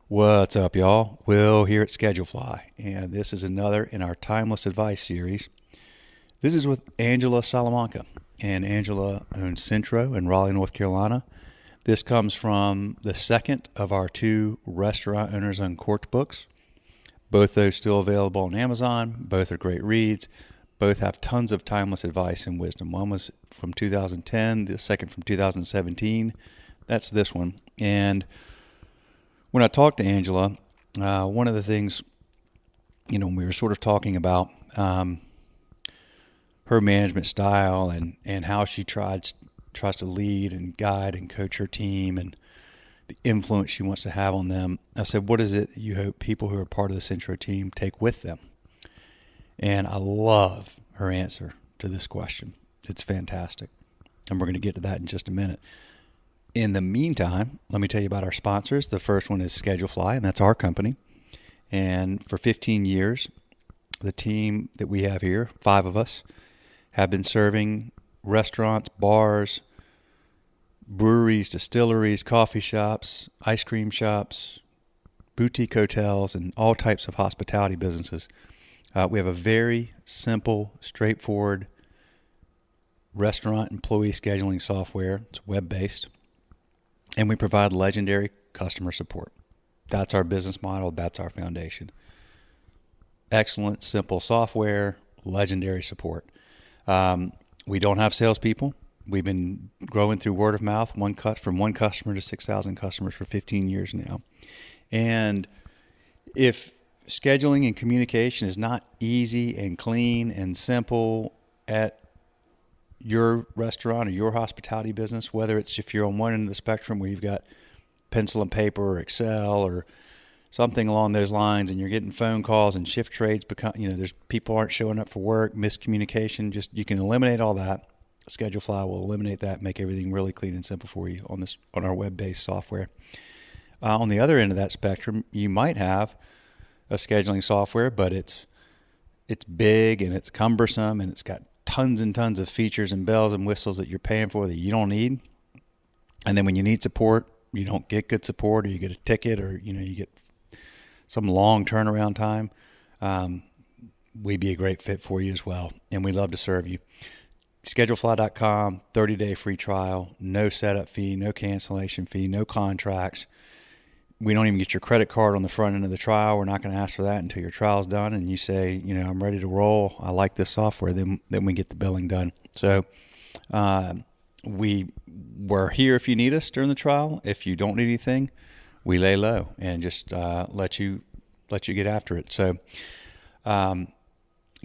What's up, y'all? Will here at Schedulefly, and this is another in our Timeless Advice series. This is with Angela Salamanca, and Angela owns Centro in Raleigh, North Carolina. This comes from the second of our two Restaurant Owners Uncorked books. Both those still available on Amazon. Both are great reads. Both have tons of timeless advice and wisdom. One was from 2010, the second from 2017. That's this one. And when I talked to Angela, one of the things, we were sort of talking about her management style and how she tries to lead and guide and coach her team and the influence she wants to have on them. I said, what is it you hope people who are part of the Centro team take with them? And I love her answer to this question. It's fantastic. And we're going to get to that in just a minute. In the meantime, let me tell you about our sponsors. The first one is Schedulefly, and that's our company. And for 15 years, the team that we have here, 5 of us, have been serving restaurants, bars, breweries, distilleries, coffee shops, ice cream shops, boutique hotels, and all types of hospitality businesses. We have a very simple, straightforward restaurant employee scheduling software. It's web-based. And we provide legendary customer support. That's our business model. That's our foundation. Excellent, simple software, legendary support. We don't have salespeople. We've been growing through word of mouth, from one customer to 6,000 customers for 15 years now. And if scheduling and communication is not easy and clean and simple at your restaurant or your hospitality business, whether it's if you're on one end of the spectrum where you've got pencil and paper or Excel or something along those lines, and you're getting phone calls and shift trades there's people aren't showing up for work, miscommunication, you can eliminate all that. Schedulefly will eliminate that, make everything really clean and simple for you on our web-based software. On the other end of that spectrum, you might have a scheduling software, but it's big and it's cumbersome and it's got tons and tons of features and bells and whistles that you're paying for that you don't need. And then when you need support, you don't get good support, or you get a ticket, or you get some long turnaround time. We'd be a great fit for you as well, and we'd love to serve you. Schedulefly.com, 30-day free trial, no setup fee, no cancellation fee, no contracts. We don't even get your credit card on the front end of the trial. We're not going to ask for that until your trial's done and you say, I'm ready to roll. I like this software. Then we get the billing done. So we're here if you need us during the trial. If you don't need anything, we lay low and just let you get after it. So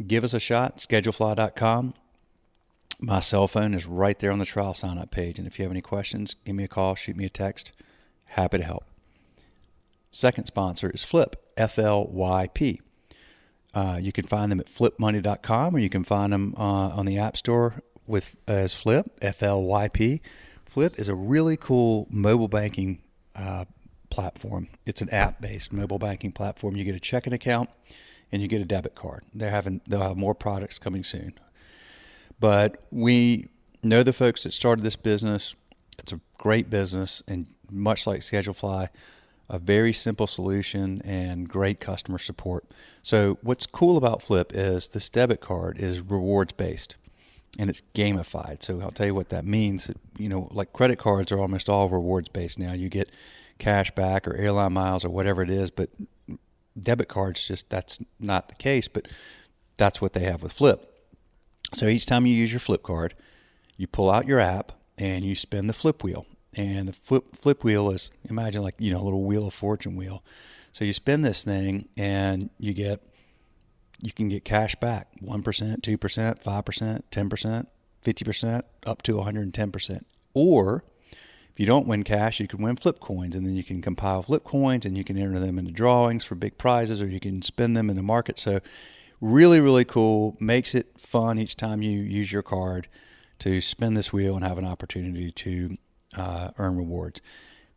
give us a shot, schedulefly.com. My cell phone is right there on the trial sign-up page. And if you have any questions, give me a call, shoot me a text. Happy to help. Second sponsor is Flip, F-L-Y-P. You can find them at flipmoney.com, or you can find them on the App Store as Flip, F-L-Y-P. Flip is a really cool mobile banking platform. It's an app-based mobile banking platform. You get a checking account and you get a debit card. They'll have more products coming soon. But we know the folks that started this business. It's a great business, and much like Schedulefly, a very simple solution and great customer support. So what's cool about Flip is this debit card is rewards based and it's gamified. So I'll tell you what that means. Like credit cards are almost all rewards based now. You get cash back or airline miles or whatever it is, but debit cards, that's not the case, but that's what they have with Flip. So each time you use your Flip card, you pull out your app and you spin the Flip wheel. And the flip wheel is, imagine like, a little wheel of fortune wheel. So you spin this thing and you can get cash back, 1%, 2%, 5%, 10%, 50%, up to 110%. Or if you don't win cash, you can win flip coins, and then you can compile flip coins and you can enter them into drawings for big prizes, or you can spin them in the market. So really, really cool. Makes it fun each time you use your card to spin this wheel and have an opportunity to earn rewards.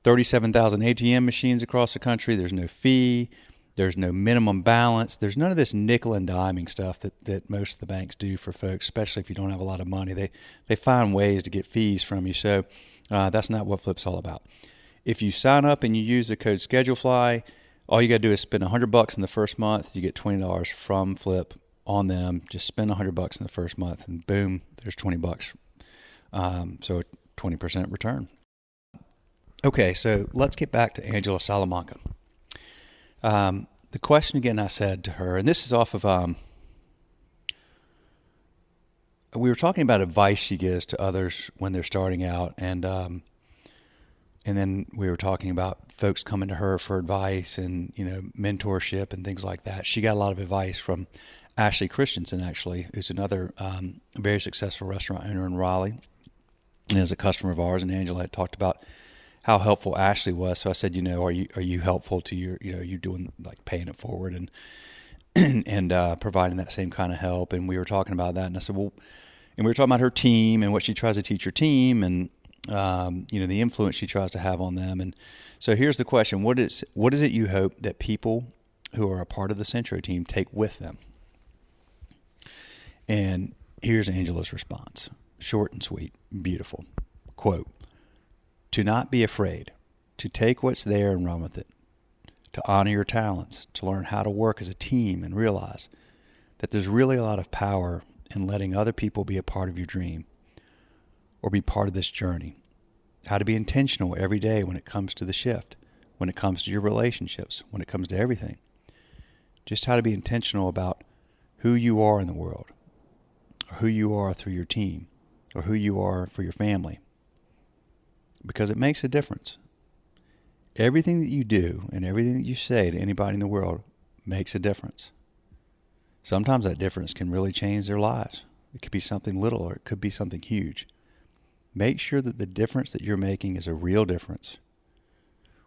37,000 ATM machines across the country. There's no fee. There's no minimum balance. There's none of this nickel and diming stuff that most of the banks do for folks, especially if you don't have a lot of money. They find ways to get fees from you. So that's not what Flip's all about. If you sign up and you use the code ScheduleFly, all you got to do is spend $100 in the first month. You get $20 from Flip on them. Just spend $100 in the first month, and boom, there's $20. So a 20% return. Okay, so let's get back to Angela Salamanca. The question again I said to her, and this is off of, we were talking about advice she gives to others when they're starting out, and then we were talking about folks coming to her for advice and, mentorship and things like that. She got a lot of advice from Ashley Christensen, actually, who's another very successful restaurant owner in Raleigh and is a customer of ours. And Angela had talked about how helpful Ashley was. So I said, are you helpful to your, you doing like paying it forward and providing that same kind of help? And we were talking about that. And I said, well, and we were talking about her team and what she tries to teach her team and, the influence she tries to have on them. And so here's the question. What is it you hope that people who are a part of the Centro team take with them? And here's Angela's response. Short and sweet, beautiful. Quote, to not be afraid, to take what's there and run with it, to honor your talents, to learn how to work as a team and realize that there's really a lot of power in letting other people be a part of your dream or be part of this journey. How to be intentional every day when it comes to the shift, when it comes to your relationships, when it comes to everything. Just how to be intentional about who you are in the world, or who you are through your team, or who you are for your family. Because it makes a difference. Everything that you do and everything that you say to anybody in the world makes a difference. Sometimes that difference can really change their lives. It could be something little or it could be something huge. Make sure that the difference that you're making is a real difference,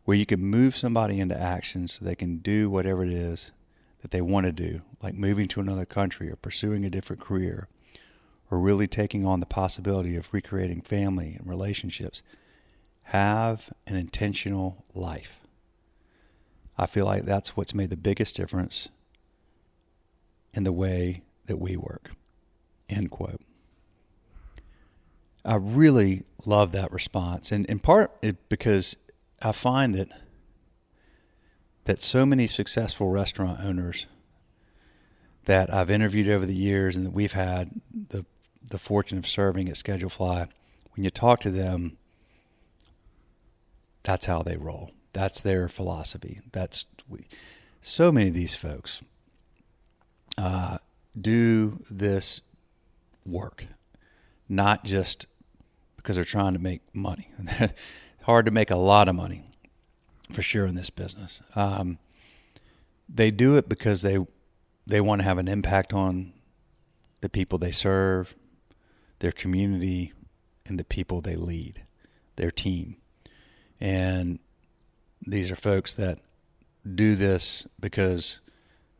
where you can move somebody into action so they can do whatever it is that they want to do, like moving to another country or pursuing a different career, or really taking on the possibility of recreating family and relationships. Have an intentional life. I feel like that's what's made the biggest difference in the way that we work. End quote. I really love that response, and in part because I find that so many successful restaurant owners that I've interviewed over the years and that we've had the fortune of serving at ScheduleFly, when you talk to them, that's how they roll. That's their philosophy. So many of these folks do this work, not just because they're trying to make money. It's hard to make a lot of money, for sure, in this business. They do it because they want to have an impact on the people they serve, their community, and the people they lead, their team. And these are folks that do this because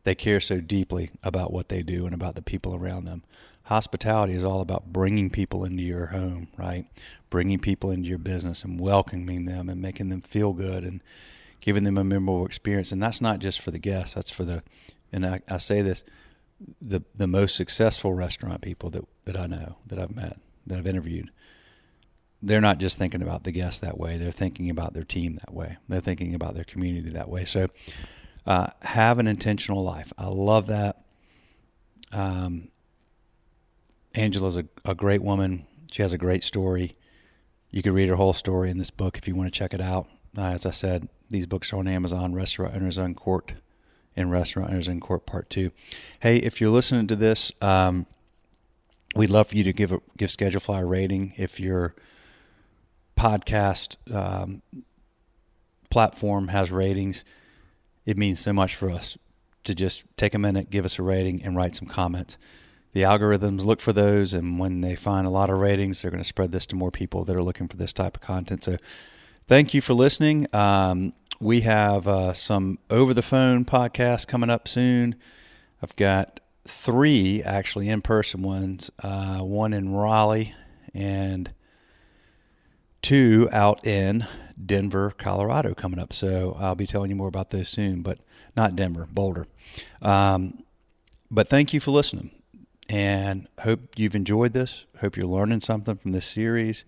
they care so deeply about what they do and about the people around them. Hospitality is all about bringing people into your home, right? Bringing people into your business and welcoming them and making them feel good and giving them a memorable experience. And that's not just for the guests. That's for and I say this, the most successful restaurant people that I know, that I've met, that I've interviewed, they're not just thinking about the guests that way. They're thinking about their team that way. They're thinking about their community that way. So have an intentional life. I love that. Angela's a great woman. She has a great story. You can read her whole story in this book if you want to check it out. As I said, these books are on Amazon, Restaurant Owners Uncorked and Restaurant Owners Uncorked Part 2. Hey, if you're listening to this, we'd love for you to give ScheduleFly a rating. If your podcast platform has ratings, it means so much for us to just take a minute, give us a rating, and write some comments. The algorithms look for those, and when they find a lot of ratings, they're going to spread this to more people that are looking for this type of content. So thank you for listening. We have some over-the-phone podcasts coming up soon. I've got 3 actually in-person ones, one in Raleigh and 2 out in Denver, Colorado coming up. So I'll be telling you more about those soon, but not Denver, Boulder. But thank you for listening, and hope you've enjoyed this. Hope you're learning something from this series.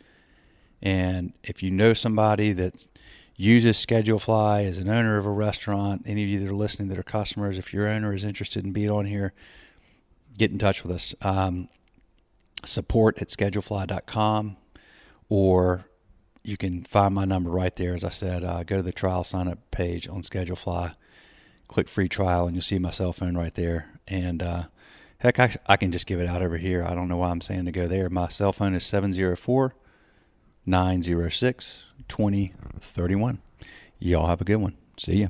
And if you know somebody that uses Schedulefly, as an owner of a restaurant, any of you that are listening that are customers, if your owner is interested in being on here, get in touch with us. Support@schedulefly.com, or you can find my number right there. As I said, go to the trial sign-up page on Schedulefly, click free trial, and you'll see my cell phone right there. And heck, I can just give it out over here. I don't know why I'm saying to go there. My cell phone is 704-906-2031. Y'all have a good one. See ya.